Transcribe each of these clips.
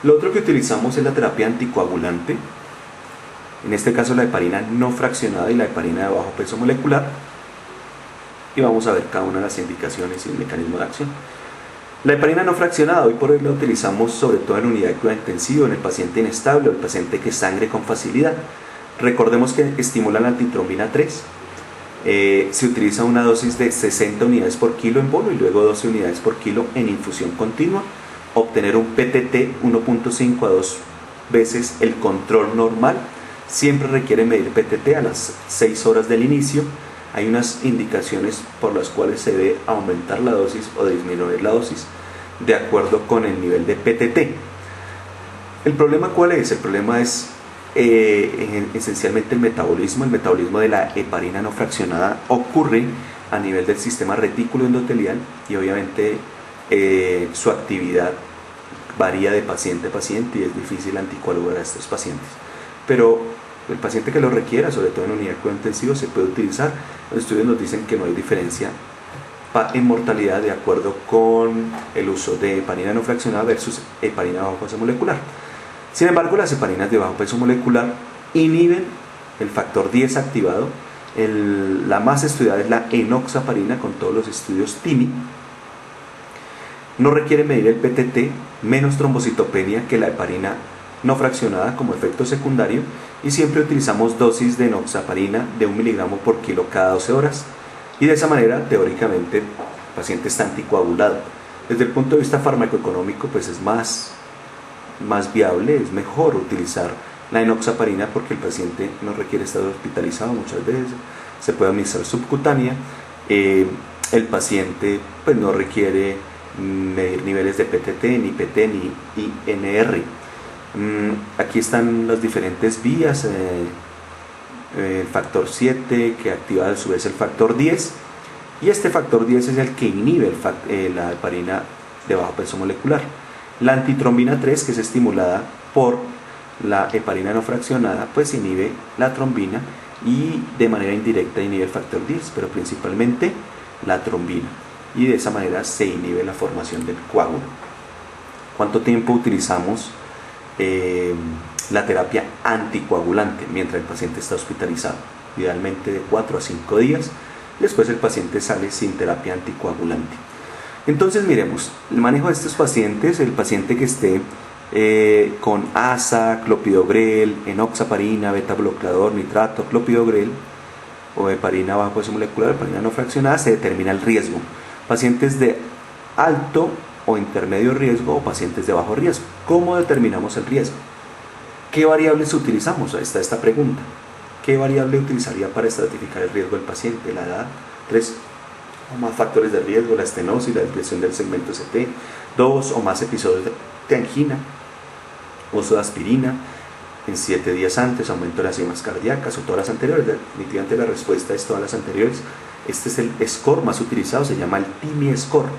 Lo otro que utilizamos es la terapia anticoagulante, en este caso la heparina no fraccionada y la heparina de bajo peso molecular, y vamos a ver cada una de las indicaciones y el mecanismo de acción. La heparina no fraccionada hoy por hoy la utilizamos sobre todo en unidad de cuidado intensivo, en el paciente inestable o el paciente que sangre con facilidad. Recordemos que estimula la antitrombina 3. Se utiliza una dosis de 60 unidades por kilo en bolo y luego 12 unidades por kilo en infusión continua. Obtener un PTT 1.5 a 2 veces el control normal. Siempre requiere medir PTT a las 6 horas del inicio. Hay unas indicaciones por las cuales se debe aumentar la dosis o disminuir la dosis de acuerdo con el nivel de PTT. ¿El problema cuál es? El problema es esencialmente el metabolismo. El metabolismo de la heparina no fraccionada ocurre a nivel del sistema retículo endotelial y obviamente su actividad varía de paciente a paciente y es difícil anticoagular a estos pacientes. Pero el paciente que lo requiera, sobre todo en unidad de cuidado intensivo, se puede utilizar. Los estudios nos dicen que no hay diferencia en mortalidad de acuerdo con el uso de heparina no fraccionada versus heparina de bajo peso molecular. Sin embargo, las heparinas de bajo peso molecular inhiben el factor 10 activado. La más estudiada es la enoxaparina con todos los estudios TIMI. No requiere medir el PTT, menos trombocitopenia que la heparina no fraccionada como efecto secundario, y siempre utilizamos dosis de enoxaparina de 1 miligramo por kilo cada 12 horas y de esa manera teóricamente el paciente está anticoagulado. Desde el punto de vista farmacoeconómico pues es más viable, es mejor utilizar la enoxaparina porque el paciente no requiere estar hospitalizado muchas veces, se puede administrar subcutánea, el paciente pues no requiere medir niveles de PTT, ni PT, ni INR. Aquí están las diferentes vías, el factor 7 que activa a su vez el factor 10, y este factor 10 es el que inhibe la heparina de bajo peso molecular. La antitrombina 3, que es estimulada por la heparina no fraccionada, pues inhibe la trombina y de manera indirecta inhibe el factor 10, pero principalmente la trombina, y de esa manera se inhibe la formación del coágulo. ¿Cuánto tiempo utilizamos la terapia anticoagulante mientras el paciente está hospitalizado? Idealmente de 4 a 5 días. Después el paciente sale sin terapia anticoagulante. Entonces miremos el manejo de estos pacientes. El paciente que esté con ASA, clopidogrel, enoxaparina, beta bloqueador, nitrato, clopidogrel o heparina bajo peso molecular, heparina no fraccionada, se determina el riesgo. Pacientes de alto o intermedio riesgo o pacientes de bajo riesgo. ¿Cómo determinamos el riesgo? ¿Qué variables utilizamos? Ahí está esta pregunta. ¿Qué variable utilizaría para estratificar el riesgo del paciente? La edad, 3 o más factores de riesgo, la estenosis, la desviación del segmento ST, 2 o más episodios de angina, uso de aspirina en 7 días antes, aumento de las enzimas cardíacas o todas las anteriores. Definitivamente la respuesta es todas las anteriores. Este es el score más utilizado, se llama el TIMI score,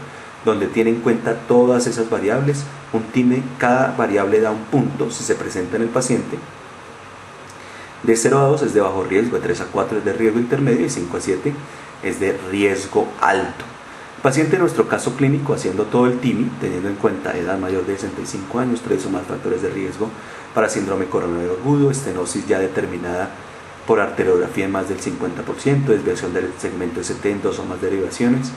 donde tiene en cuenta todas esas variables. Un TIMI, cada variable da un punto si se presenta en el paciente. De 0 a 2 es de bajo riesgo, de 3 a 4 es de riesgo intermedio y 5 a 7 es de riesgo alto. El paciente en nuestro caso clínico, haciendo todo el TIMI, teniendo en cuenta edad mayor de 65 años, 3 o más factores de riesgo para síndrome coronario agudo, estenosis ya determinada por arteriografía en más del 50%, desviación del segmento ST en 2 o más derivaciones,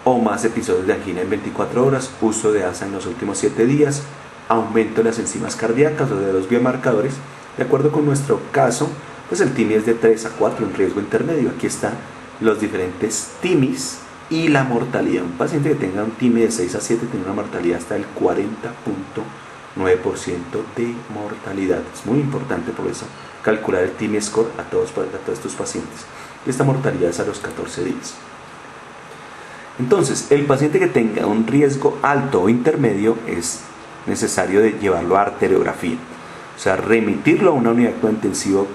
o más episodios de angina en 24 horas, uso de ASA en los últimos 7 días, aumento de las enzimas cardíacas o de los biomarcadores. De acuerdo con nuestro caso, pues el TIMI es de 3 a 4 en riesgo intermedio. Aquí están los diferentes TIMIs y la mortalidad. Un paciente que tenga un TIMI de 6 a 7 tiene una mortalidad hasta el 40.9% de mortalidad. Es muy importante por eso calcular el TIMI score a todos estos pacientes. Y esta mortalidad es a los 14 días. Entonces, el paciente que tenga un riesgo alto o intermedio es necesario de llevarlo a arteriografía, o sea, remitirlo a una unidad de cuidado intensivo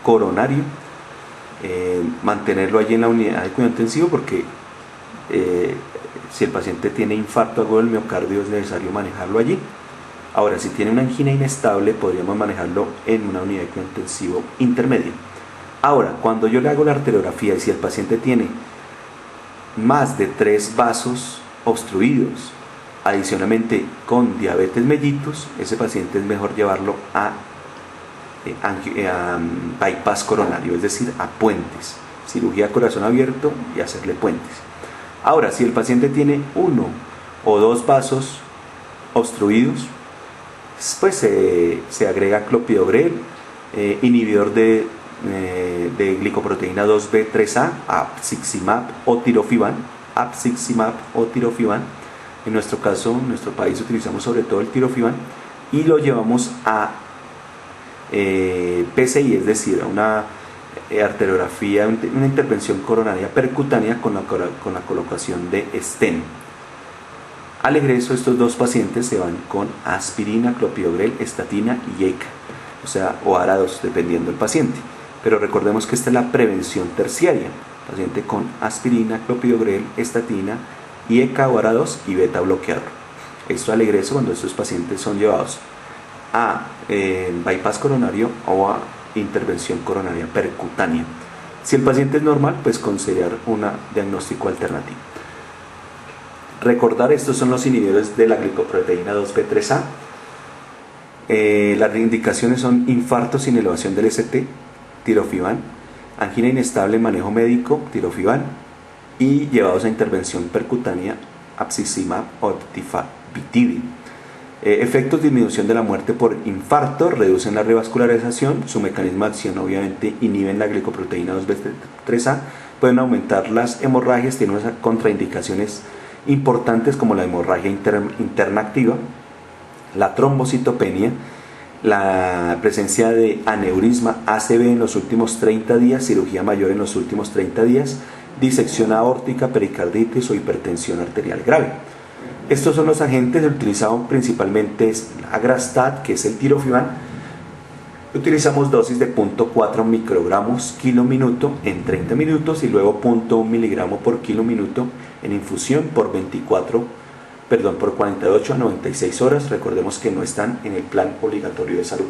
coronario, mantenerlo allí en la unidad de cuidado intensivo porque si el paciente tiene infarto agudo del miocardio es necesario manejarlo allí. Ahora, si tiene una angina inestable, podríamos manejarlo en una unidad de cuidado intensivo intermedio. Ahora, cuando yo le hago la arteriografía y si el paciente tiene más de 3 vasos obstruidos Adicionalmente, con diabetes mellitus, ese paciente es mejor llevarlo a bypass coronario, es decir, a puentes, cirugía corazón abierto y hacerle puentes. Ahora, si el paciente tiene uno o dos vasos obstruidos, pues se agrega clopidogrel, inhibidor de glicoproteína 2B3A, apiximab o tirofibán. En nuestro caso, en nuestro país utilizamos sobre todo el tirofibán y lo llevamos a PCI, es decir, a una arteriografía, una intervención coronaria percutánea con la colocación de stent. Al egreso, estos dos pacientes se van con aspirina, clopidogrel, estatina y ECA, o ARA2, dependiendo del paciente. Pero recordemos que esta es la prevención terciaria, paciente con aspirina, clopidogrel, estatina y ECA o ARA2 y beta bloqueador. Esto al egreso cuando estos pacientes son llevados a bypass coronario o a intervención coronaria percutánea. Si el paciente es normal, pues considerar un diagnóstico alternativo. Recordar, estos son los inhibidores de la glicoproteína 2B3A. Las indicaciones son infarto sin elevación del ST, tirofibán, angina inestable, manejo médico, tirofibán, y llevados a intervención percutánea, apiximab o tifabitidin. Efectos: disminución de la muerte por infarto, reducen la revascularización, su mecanismo de acción obviamente inhiben la glicoproteína 2B3A, pueden aumentar las hemorragias, tienen unas contraindicaciones importantes como la hemorragia interna activa, la trombocitopenia, la presencia de aneurisma ACV en los últimos 30 días, cirugía mayor en los últimos 30 días, disección aórtica, pericarditis o hipertensión arterial grave. Estos son los agentes utilizados principalmente, es Agrastat, que es el tirofibán. Utilizamos dosis de 0.4 microgramos kilo minuto en 30 minutos y luego 0.1 miligramo por kilo minuto en infusión por 48 a 96 horas. Recordemos que no están en el plan obligatorio de salud.